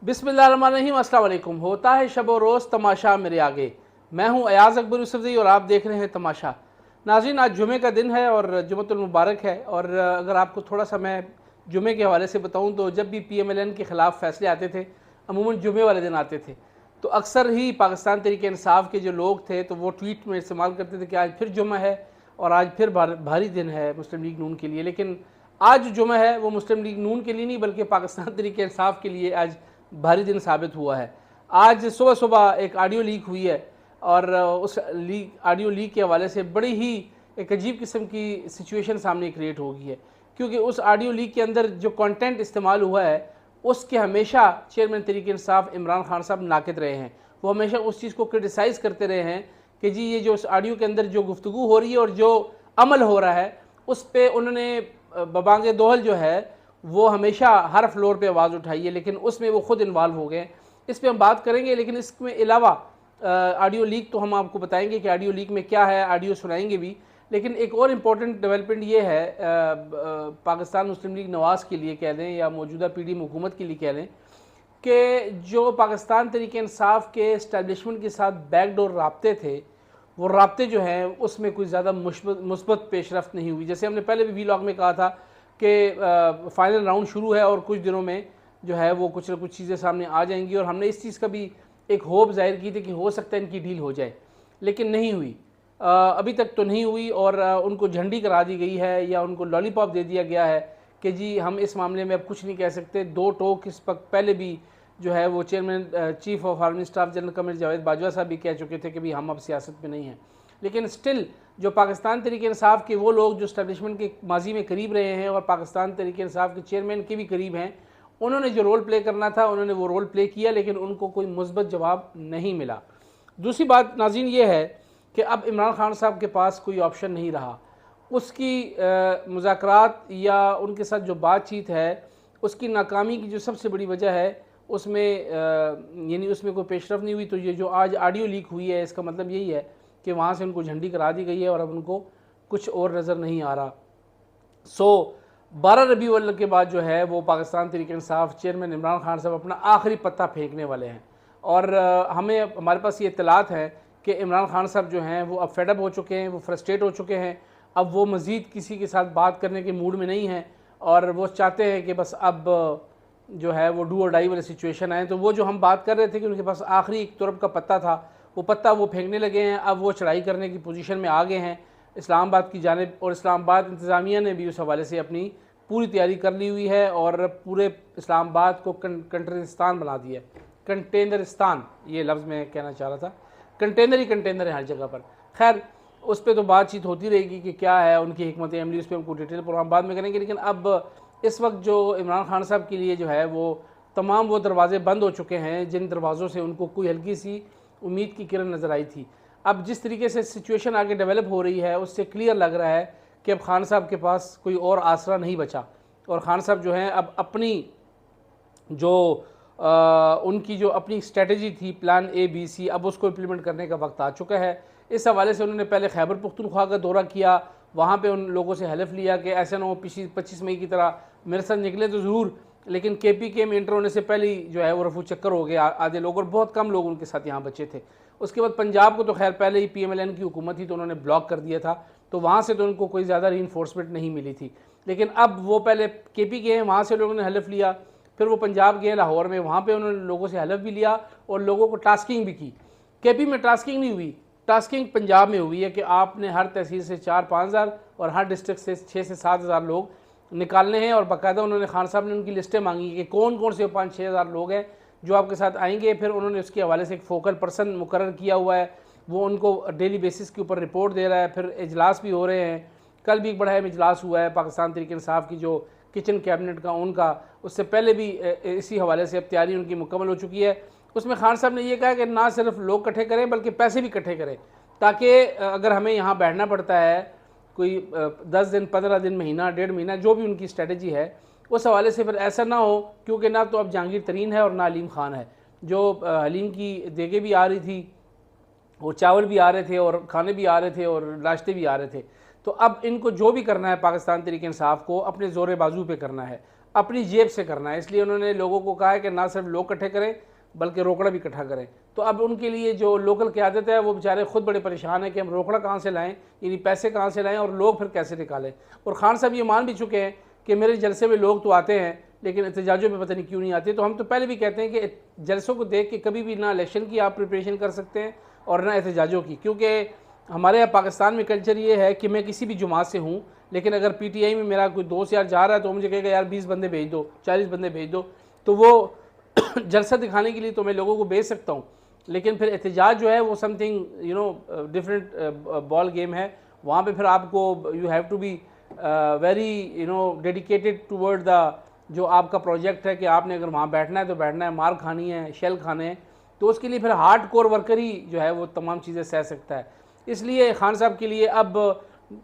बिस्मिल्लाहिर्रहमानिर्रहीम, अस्सलाम वालेकुम। होता है शब व रोज़ तमाशा मेरे आगे। मैं हूँ अयाज़ अकबर यूसुफ़ज़ई और आप देख रहे हैं तमाशा। नाज़रीन, आज जुमे का दिन है और जुमतुल मुबारक है। और अगर आपको थोड़ा सा मैं जुमे के हवाले से बताऊँ तो जब भी PMLN के ख़िलाफ़ फ़ैसले आते थे, अमूमन जुमे वाले दिन आते थे, तो अक्सर ही पाकिस्तान तहरीक इंसाफ़ के जो लोग थे तो वो ट्वीट में इस्तेमाल करते थे कि आज फिर जुमा है और आज फिर भारी दिन है मुस्लिम लीग नून के लिए। लेकिन आज जो जुमा है वो मुस्लिम लीग नून के लिए नहीं बल्कि पाकिस्तान तहरीक इंसाफ़ के लिए आज भारी दिन साबित हुआ है। आज सुबह सुबह एक ऑडियो लीक हुई है और उस ऑडियो लीक के हवाले से बड़ी ही एक अजीब किस्म की सिचुएशन सामने क्रिएट हो गई है, क्योंकि उस ऑडियो लीक के अंदर जो कंटेंट इस्तेमाल हुआ है उसके हमेशा चेयरमैन तहरीक इंसाफ इमरान खान साहब नाकिद रहे हैं। वो हमेशा उस चीज़ को क्रिटिसाइज़ करते रहे हैं कि जी ये जो उस ऑडियो के अंदर जो गुफ्तगू हो रही है और जो अमल हो रहा है उस पर उन्होंने बबांगे दोहल जो है वो हमेशा हर फ्लोर पे आवाज़ उठाई है, लेकिन उसमें वो खुद इन्वॉल्व हो गए। इस पर हम बात करेंगे, लेकिन इसमें अलावा ऑडियो लीक तो हम आपको बताएंगे कि ऑडियो लीक में क्या है, ऑडियो सुनाएंगे भी। लेकिन एक और इम्पॉर्टेंट डेवलपमेंट ये है पाकिस्तान मुस्लिम लीग नवाज़ के लिए कह दें या मौजूदा PDM हुकूमत के लिए कह दें कि जो पाकिस्तान तहरीक इंसाफ के इस्टेब्लिशमेंट के साथ बैकडोर राब्ते थे, वो राब्ते जो हैं उसमें कोई ज़्यादा मुस्बत पेशरफ्त नहीं हुई। जैसे हमने पहले भी व्लॉग में कहा था कि फाइनल राउंड शुरू है और कुछ दिनों में जो है वो कुछ ना कुछ चीज़ें सामने आ जाएंगी, और हमने इस चीज़ का भी एक होप जाहिर की थी कि हो सकता है इनकी डील हो जाए, लेकिन नहीं हुई। अभी तक तो नहीं हुई और उनको झंडी करा दी गई है या उनको लॉलीपॉप दे दिया गया है कि जी हम इस मामले में अब कुछ नहीं कह सकते। दो टोक इस वक्त पहले भी जो है वो chairman chief of army staff general Qamar Javed Bajwa साहब भी कह चुके थे कि भाई हम अब सियासत में नहीं हैं। लेकिन स्टिल जो पाकिस्तान तहरीक इंसाफ के वो लोग जो इस्टेब्लिशमेंट के माजी में करीब रहे हैं और पाकिस्तान तहरीक इंसाफ के चेयरमैन के भी करीब हैं, उन्होंने जो रोल प्ले करना था उन्होंने वो रोल प्ले किया, लेकिन उनको कोई मुस्बत जवाब नहीं मिला। दूसरी बात नाज़रीन ये है कि अब इमरान खान साहब के पास कोई ऑप्शन नहीं रहा। उसकी मुज़ाकरात या उनके साथ जो बातचीत है उसकी नाकामी की जो सबसे बड़ी वजह है उसमें यानी उसमें कोई पेशरफ नहीं हुई। तो ये जो आज ऑडियो लीक हुई है इसका मतलब यही है कि वहाँ से उनको झंडी करा दी गई है और अब उनको कुछ और नज़र नहीं आ रहा। 12 रबी अव्वल के बाद जो है वो पाकिस्तान तहरीक इंसाफ चेयरमैन इमरान खान साहब अपना आखिरी पत्ता फेंकने वाले हैं। और हमारे पास ये इत्तलात है कि इमरान खान साहब जो हैं वो अब फेडअप हो चुके हैं, वो फ्रस्ट्रेट हो चुके हैं। अब वो मज़ीद किसी के साथ बात करने के मूड में नहीं हैं और वो चाहते हैं कि बस अब जो है वो डू और डाई वाली सिचुएशन आए। तो वो जो हम बात कर रहे थे कि उनके पास आखिरी एक तुरब का पत्ता था, वो पत्ता वो फेंकने लगे हैं। अब वो चढ़ाई करने की पोजीशन में आ गए हैं इस्लामाबाद की जानिब, और इस्लामाबाद इंतज़ामिया ने भी उस हवाले से अपनी पूरी तैयारी कर ली हुई है और पूरे इस्लामाबाद को कंटेनरिस्तान बना दिया है। कंटेनरिस्तान ये लफ्ज़ मैं कहना चाह रहा था, कंटेनर ही कंटेनर है हर जगह पर। खैर उस पर तो बातचीत होती रहेगी कि क्या है उनकी हिकमत अमली, उस पर हमको डिटेल प्रोग्राम बाद में करेंगे। लेकिन अब इस वक्त जो इमरान खान साहब के लिए जो है वो तमाम वो दरवाजे बंद हो चुके हैं जिन दरवाज़ों से उनको कोई हल्की सी उम्मीद की किरण नज़र आई थी। अब जिस तरीके से सिचुएशन आगे डेवलप हो रही है उससे क्लियर लग रहा है कि अब खान साहब के पास कोई और आसरा नहीं बचा, और ख़ान साहब जो हैं अब अपनी जो उनकी जो अपनी स्ट्रेटजी थी प्लान ABC, अब उसको इम्प्लीमेंट करने का वक्त आ चुका है। इस हवाले से उन्होंने पहले खैबर पुख्तनख्वा का दौरा किया, वहाँ पे उन लोगों से हलफ लिया कि ऐसा ना हो पिछली 25 मई की तरह मेरे साथ निकले तो ज़रूर, लेकिन KPK में इंटर होने से पहले ही जो है वो रफू चक्कर हो गया आधे लोग, और बहुत कम लोग उनके साथ यहाँ बचे थे। उसके बाद पंजाब को तो खैर पहले ही PMLN की हुकूमत थी तो उन्होंने ब्लॉक कर दिया था, तो वहाँ से तो उनको कोई ज़्यादा रीइंफोर्समेंट नहीं मिली थी। लेकिन अब वो पहले KP गए हैं, वहाँ से लोगों ने हलफ लिया, फिर वो पंजाब गए लाहौर में, वहाँ पे उन्होंने लोगों से हलफ भी लिया और लोगों को टास्किंग भी की। KP में टास्किंग नहीं हुई, टास्किंग पंजाब में हुई है कि आपने हर तहसील से 4-5 हज़ार और हर डिस्ट्रिक्ट से 6 से 7 हज़ार लोग निकालने हैं। और बाकायदा उन्होंने खान साहब ने उनकी लिस्टें मांगी कि कौन कौन से 5-6 हज़ार लोग हैं जो आपके साथ आएंगे। फिर उन्होंने उसके हवाले से एक फोकल पर्सन मुकर्रर किया हुआ है, वो उनको डेली बेसिस के ऊपर रिपोर्ट दे रहा है। फिर इजलास भी हो रहे हैं, कल भी एक बड़ा अहम इजलास हुआ है पाकिस्तान तहरीक इंसाफ की जो किचन कैबिनेट का उनका, उससे पहले भी इसी हवाले से अब तैयारी उनकी मुकम्मल हो चुकी है। उसमें खान साहब ने यह कहा कि ना सिर्फ लोग इकट्ठे करें बल्कि पैसे भी इकट्ठे करें, ताकि अगर हमें यहाँ बैठना पड़ता है कोई 10 दिन 15 दिन महीना 1.5 महीना जो भी उनकी स्ट्रेटजी है उस हवाले से फिर ऐसा ना हो, क्योंकि ना तो अब जहांगीर तरीन है और ना हलीम खान है। जो हलीम की देगे भी आ रही थी, वो चावल भी आ रहे थे और खाने भी आ रहे थे और नाश्ते भी आ रहे थे। तो अब इनको जो भी करना है पाकिस्तान तहरीक इंसाफ को अपने ज़ोर बाजू पे करना है। अपनी जेब से करना है। इसलिए उन्होंने लोगों को कहा है कि ना सिर्फ लोग इकट्ठे करें बल्कि रोकड़ा भी इकट्ठा करें। तो अब उनके लिए जो लोकल क़यादत है वो बेचारे खुद बड़े परेशान हैं कि हम रोकड़ा कहाँ से लाएँ, यानी पैसे कहाँ से लाएँ और लोग फिर कैसे निकालें। और खान साहब ये मान भी चुके हैं कि मेरे जलसे में लोग तो आते हैं लेकिन एहतजाजों में पता नहीं क्यों नहीं आते। तो हम तो पहले भी कहते हैं कि जलसों को देख के कभी भी ना इलेक्शन की आप प्रिपरेशन कर सकते हैं और ना एहतजाजों की, क्योंकि हमारे यहाँ पाकिस्तान में कल्चर ये है कि मैं किसी भी जमात से हूँ, लेकिन अगर पीटीआई में मेरा कोई दोस्त यार जा रहा है तो मुझे कहेगा यार 20 बंदे भेज दो, 40 बंदे भेज दो, तो वो जलसा दिखाने के लिए तो मैं लोगों को भेज सकता हूँ। लेकिन फिर एहतजाज जो है वो समथिंग डिफरेंट बॉल गेम है। वहाँ पे फिर आपको you have to be very dedicated toward the जो आपका प्रोजेक्ट है कि आपने अगर वहाँ बैठना है तो बैठना है, मार खानी है, शेल खाने हैं, तो उसके लिए फिर हार्ड कोर वर्कर ही जो है वो तमाम चीज़ें सह सकता है। इसलिए खान साहब के लिए अब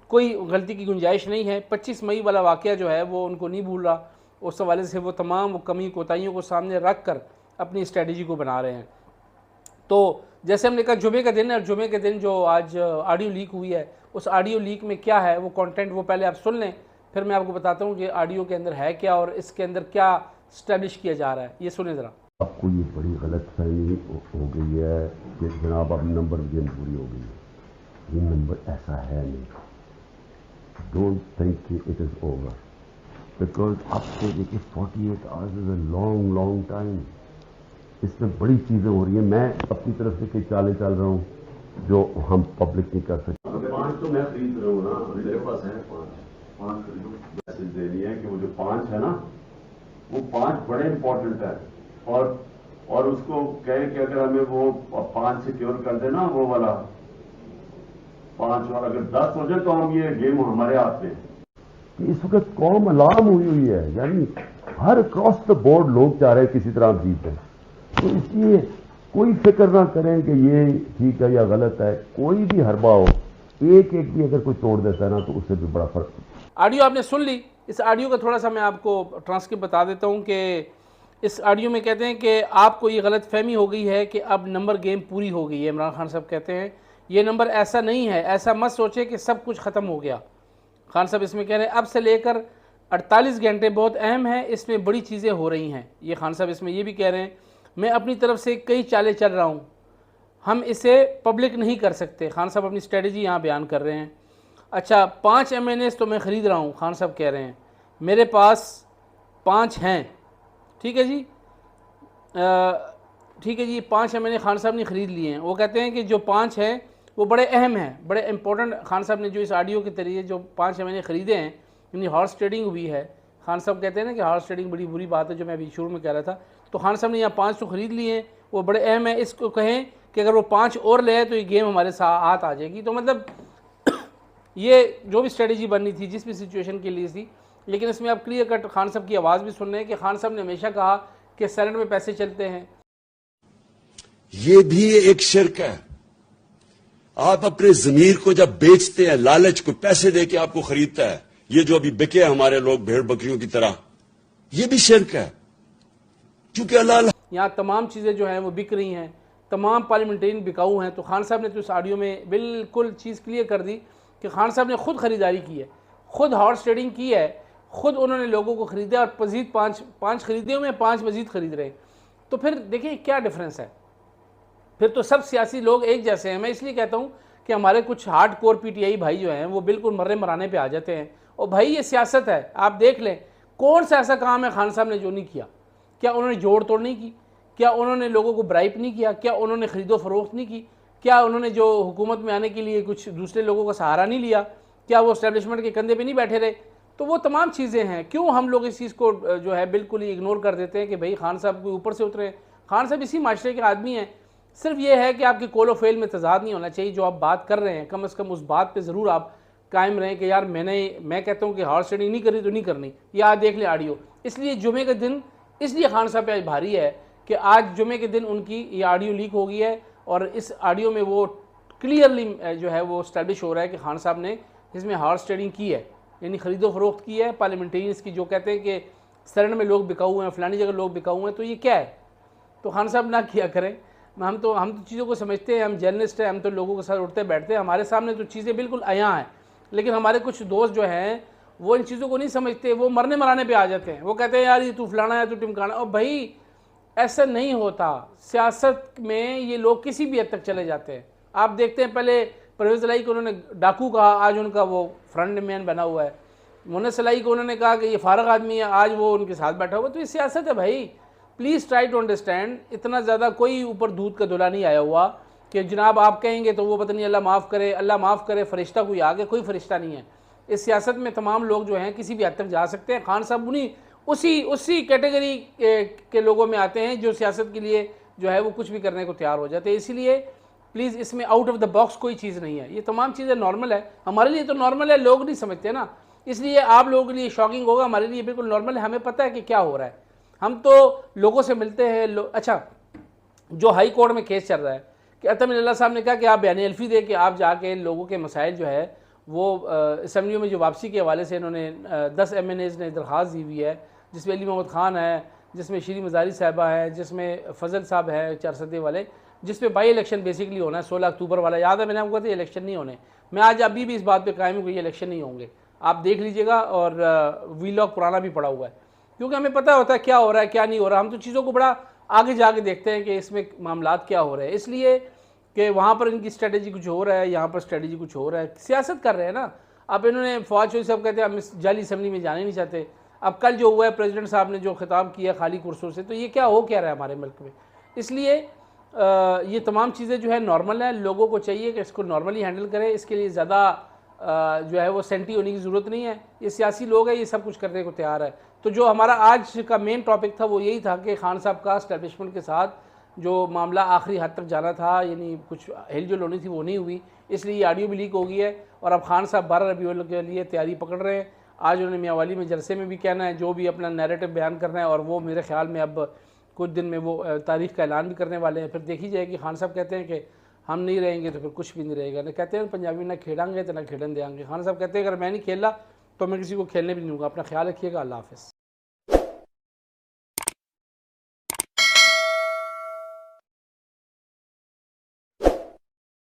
कोई गलती की गुंजाइश नहीं है। 25 मई वाला वाक़या जो है वो उनको नहीं भूल रहा, उस हवाले से वो तमाम कमी कोताहियों को सामने रख कर अपनी स्ट्रेटजी को बना रहे हैं। तो जैसे हमने कहा जुमे का दिन है, और जुमे के दिन जो आज ऑडियो लीक हुई है, उस ऑडियो लीक में क्या है वो कंटेंट वो पहले आप सुन लें, फिर मैं आपको बताता हूँ कि ऑडियो के अंदर है क्या और इसके अंदर क्या स्टैब्लिश किया जा रहा है। ये सुने ज़रा। आपको ये बड़ी गलत फहमी हो गई है कि जनाब अब नंबर गेम पूरी हो गई है। ये नंबर ऐसा है नहीं। डोंट थिंक कि इट इज़ ओवर, बिकॉज अब से देखिए 48 hours is a long long time. इसमें बड़ी चीज़ें हो रही हैं। मैं अपनी तरफ से कई चालें चल रहा हूँ जो हम पब्लिक नहीं कर सकते। 5 तो मैं खरीद रहा हूँ ना, मेरे पास है 5 खरीदो। मैसेज देनी है कि वो जो 5 है ना, वो 5 बड़े इंपॉर्टेंट है, और उसको कहें कि अगर हमें वो 5 सिक्योर कर देना, वो वाला 5, और अगर 10 हो जाए तो हम ये गेम हमारे हाथ में है। इस वक्त कौम अलार्म हुई है, यानी हर क्रॉस द बोर्ड लोग चाह रहे हैं किसी तरह जीतें। तो इसलिए कोई फिक्र ना करें कि ये ठीक है या गलत है। कोई भी हरबा हो, एक एक भी अगर कोई तोड़ देता है ना तो उससे भी बड़ा फर्क। ऑडियो आपने सुन ली। इस ऑडियो का थोड़ा सा मैं आपको ट्रांसक्रिप्ट बता देता हूँ कि इस ऑडियो में कहते हैं कि आपको ये गलत फहमी हो गई है कि अब नंबर गेम पूरी हो गई है। इमरान खान साहब कहते हैं ये नंबर ऐसा नहीं है, ऐसा मत सोचे कि सब कुछ ख़त्म हो गया। खान साहब इसमें कह रहे हैं अब से लेकर 48 घंटे बहुत अहम है, इसमें बड़ी चीज़ें हो रही हैं। ये खान साहब इसमें ये भी कह रहे हैं मैं अपनी तरफ से कई चालें चल रहा हूँ, हम इसे पब्लिक नहीं कर सकते। खान साहब अपनी स्ट्रेटजी यहाँ बयान कर रहे हैं। अच्छा, 5 MNAs तो मैं ख़रीद रहा हूँ, खान साहब कह रहे हैं मेरे पास 5 हैं। ठीक है जी, ठीक है जी, 5 MNA खान साहब ने ख़रीद लिए हैं। वो कहते हैं कि जो 5 हैं वो बड़े अहम हैं, बड़े इंपॉर्टेंट। खान साहब ने जो इस ऑडियो के जरिए जो 5 MNA ख़रीदे हैं, यानी हॉर्स ट्रेडिंग हुई है। खान साहब कहते हैं ना कि हॉर्स ट्रेडिंग बड़ी बुरी बात है, जो मैं अभी शुरू में कह रहा था। तो खान साहब ने यहाँ 5 तो ख़रीद लिए हैं, वो बड़े अहम है। इसको कहें कि अगर वो 5 और ले आए तो ये गेम हमारे साथ हाथ आ जाएगी। तो मतलब ये जो भी स्ट्रेटजी बननी थी, जिस भी सिचुएशन के लिए थी, लेकिन इसमें आप क्लियर कट खान साहब की आवाज़ भी सुन रहे हैं कि खान साहब ने हमेशा कहा कि सैलेड में पैसे चलते हैं। ये भी एक शिर्क है। आप अपने ज़मीर को जब बेचते हैं, लालच को पैसे देके आपको खरीदता है, ये जो अभी बिके हमारे लोग भेड़ बकरियों की तरह, ये भी शिर्क है। क्योंकि अल्लाह यहाँ तमाम चीज़ें जो हैं वो बिक रही हैं, तमाम पार्लियामेंटेरियन बिकाऊ हैं। तो खान साहब ने तो इस ऑडियो में बिल्कुल चीज़ क्लियर कर दी कि खान साहब ने खुद ख़रीदारी की है, खुद हॉर्स ट्रेडिंग की है, खुद उन्होंने लोगों को ख़रीदा और मज़ीद 5 खरीदे हुए हैं, 5 मज़ीद ख़रीद रहे हैं। तो फिर देखिए क्या डिफरेंस है। फिर तो सब सियासी लोग एक जैसे हैं। मैं इसलिए कहता हूँ कि हमारे कुछ हार्ड कोर पीटीआई भाई जो हैं वो बिल्कुल मर्रे मराने पे आ जाते हैं। और भाई ये सियासत है, आप देख लें कौन सा ऐसा काम है खान साहब ने जो नहीं किया। क्या उन्होंने जोड़ तोड़ नहीं की? क्या उन्होंने लोगों को ब्राइब नहीं किया? क्या उन्होंने ख़रीदो फरोख्त नहीं की? क्या उन्होंने जो हुकूमत में आने के लिए कुछ दूसरे लोगों का सहारा नहीं लिया? क्या वो इस्टेब्लिशमेंट के कंधे पे नहीं बैठे रहे? तो वो तमाम चीज़ें हैं। क्यों हम लोग इस चीज़ को जो है बिल्कुल ही इग्नोर कर देते हैं कि भाई खान साहब को ऊपर से उतरे। खान साहब इसी माशरे के आदमी हैं। सिर्फ ये है कि आपके कोलो फेल में तजाद नहीं होना चाहिए। जो आप बात कर रहे हैं कम अज़ कम उस बात पे ज़रूर आप कायम रहें कि यार मैं कहता हूँ कि हॉर्स ट्रेडिंग नहीं करी तो नहीं करनी। या आप देख लें ऑडियो। इसलिए जुमे का दिन इसलिए खान साहब पे आज भारी है कि आज जुमे के दिन उनकी ये ऑडियो लीक हो गई है, और इस ऑडियो में वो क्लियरली जो है वो स्टैब्लिश हो रहा है कि खान साहब ने इसमें हॉर्स ट्रेडिंग की है, यानी ख़रीदो फरोख्त की है पार्लियामेंटेरियंस की, जो कहते हैं कि सरन में लोग बिकाऊ हुए हैं, फलानी जगह लोग बिकाऊ हुए हैं। तो ये क्या है? तो खान साहब ना किया करें। हम तो चीज़ों को समझते हैं, हम जर्नलिस्ट हैं, हम तो लोगों के साथ उठते बैठते हैं, हमारे सामने तो चीज़ें बिल्कुल आया हैं। लेकिन हमारे कुछ दोस्त जो हैं वो इन चीज़ों को नहीं समझते, वो मरने मराने पे आ जाते हैं। वो कहते हैं यार ये तू फलाना है, तू टिमकाना। और भाई ऐसा नहीं होता, सियासत में ये लोग किसी भी हद तक चले जाते हैं। आप देखते हैं पहले परवेज़ इलाही को उन्होंने डाकू कहा, आज उनका वो फ्रंट मैन बना हुआ है। मुन्नस इलाही को उन्होंने कहा कि ये फारग आदमी है, आज वो उनके साथ बैठा हुआ। तो ये सियासत है भाई, प्लीज़ ट्राई टू अंडरस्टैंड। इतना ज़्यादा कोई ऊपर दूध का धुला नहीं आया हुआ कि जनाब आप कहेंगे तो वो पता नहीं अल्लाह माफ़ करे, अल्लाह माफ़ करे, फरिश्ता कोई आ गया, कोई फरिश्ता नहीं है। इस सियासत में तमाम लोग जो हैं किसी भी हद तक जा सकते हैं। खान साहब उन्हीं उसी कैटेगरी के लोगों में आते हैं जो सियासत के लिए जो है वो कुछ भी करने को तैयार हो जाते हैं। इसीलिए प्लीज़ इसमें आउट ऑफ द बॉक्स कोई चीज़ नहीं है, ये तमाम चीज़ें नॉर्मल है। हमारे लिए तो नॉर्मल है, लोग नहीं समझते ना, इसलिए आप लोगों के लिए शॉकिंग होगा, हमारे लिए बिल्कुल नॉर्मल है। हमें पता है कि क्या हो रहा है, हम तो लोगों से मिलते हैं। अच्छा, जो हाई कोर्ट में केस चल रहा है कि अतम अल्लाह साहब ने कहा कि आप बयान अल्फी दे के आप जाके लोगों के मसाइल जो है वो असम्बलियों में जो वापसी के हवाले से इन्होंने 10 MNAs ने दरख्वास्त दी हुई है, जिसमें अली मोहम्मद ख़ान है, जिसमें श्री मज़ारी साहबा है, जिसमें फ़जल साहब है चारसदे वाले, जिसमें बाई इलेक्शन बेसिकली होना है 16 अक्टूबर वाला। याद है मैंने आपको कहा था इलेक्शन नहीं होने, मैं आज अभी भी इस बात पे कायम हूँ कि ये इलेक्शन नहीं होंगे। आप देख लीजिएगा, और वीलॉग पुराना भी पड़ा हुआ है, क्योंकि हमें पता होता है क्या हो रहा है क्या नहीं हो रहा। हम तो चीज़ों को बड़ा आगे जाके देखते हैं कि इसमें मामलात क्या हो रहे हैं, इसलिए कि वहाँ पर इनकी स्ट्रेटजी कुछ हो रहा है, यहाँ पर स्ट्रेटजी कुछ हो रहा है, सियासत कर रहे हैं ना। अब इन्होंने फवाद चौधरी साहब कहते हैं हम इस जाली असम्बली में जाने नहीं चाहते। अब कल जो हुआ है प्रेसिडेंट साहब ने जो खिताब किया खाली कुर्सियों से, तो ये क्या हो क्या रहा है हमारे मुल्क में। इसलिए ये तमाम चीज़ें जो है नॉर्मल है, लोगों को चाहिए कि इसको नॉर्मली हैंडल करें। इसके लिए ज़्यादा जो है वो सेंटी होने की ज़रूरत नहीं है। ये सियासी लोग हैं, ये सब कुछ करने को तैयार है। तो जो हमारा आज का मेन टॉपिक था वो यही था कि खान साहब का एस्टेब्लिशमेंट के साथ जो मामला आखिरी हद तक जाना था, यानी कुछ हिलजुल होनी थी, वो नहीं हुई, इसलिए ये ऑडियो भी लीक हो गई है। और अब खान साहब 12 रबीउल के लिए तैयारी पकड़ रहे हैं। आज उन्होंने मियांवाली में जलसे में भी कहना है, जो भी अपना नैरेटिव बयान करना है, और वो मेरे ख्याल में अब कुछ दिन में वो तारीख का ऐलान भी करने वाले हैं। फिर देखी जाएगी। खान साहब कहते हैं कि हम नहीं रहेंगे तो फिर कुछ भी नहीं रहेगा। ना कहते हैं पंजाबी ना खेलेंगे तो ना खेलन देंगे। खान साहब कहते हैं अगर मैं नहीं खेला तो मैं किसी को खेलने भी नहीं दूँगा। अपना ख्याल रखिएगा। अल्लाह हाफ़िज़।